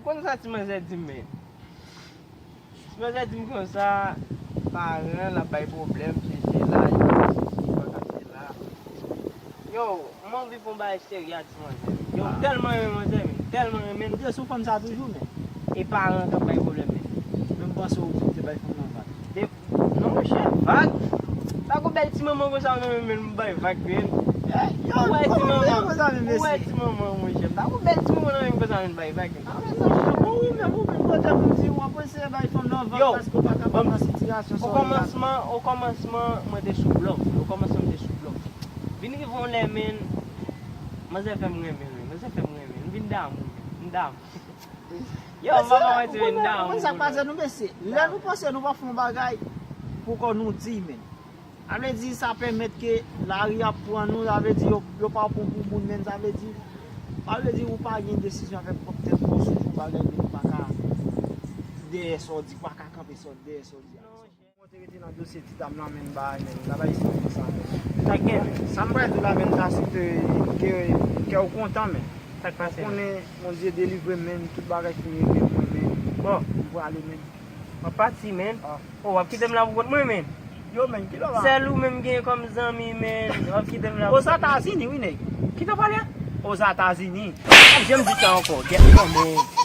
Kon sa ti mwen se di men. Si mwen se di m kon sa, paran la bay problem, se la, yo, mwen vi pou bay seri a ti mwen se. Yo, telman mwen se men, telman men. Yo sou fam sa toujou men. E paran ka bay problem men. Mwen pas ou te bay fam nan vat. Non, chef, vag. Ta ko bel ti maman ko sa men bay vag ben. Yo, Ouè ti maman, ko sa men mesi. ouè ti maman mwen chef. Ta ko bel ti maman nan ko sa men bay vag. Ou men kote pou di wapon se bay fam nan vat Yo, pasko pa kapab nan sityasyon Au commencement, mwen te sou blok. Au commencement, mwen te sou blok. Vini ki von le men, mwen se fèm remen. Vin dam. Yo, maman mwen se vin dam. Mwen sa pase nou mesi. Le nou pense nou va fon bagay pou kon nou di men. Avle di sa permet ke la ri ap pran nou, avle di yo pa pou moun men, avle di ou pa gen desisyon avek peut-être konsu jou bagay men pa ka deye so di, pa ka kampe so deye so di. Mwen te rete nan dosye ti dam nan men ba men, la ba isi mwen sa men. Ta gen, Sa mwen de la men kasi ke ou kontan men. ta pase. Konen mwen di delivre men, tout bagay finye men mwen men. Bon, Mwen vwe ale men. mwen pati men. Ah. O, wap kitem la vokot mwen men. Yo men, ki lo va? Sel ou men gen kom zami men. Wap kitem la O sa tazini, wine. Ki ta pale ya? O sa tazini. Jem di ta anko. Get men.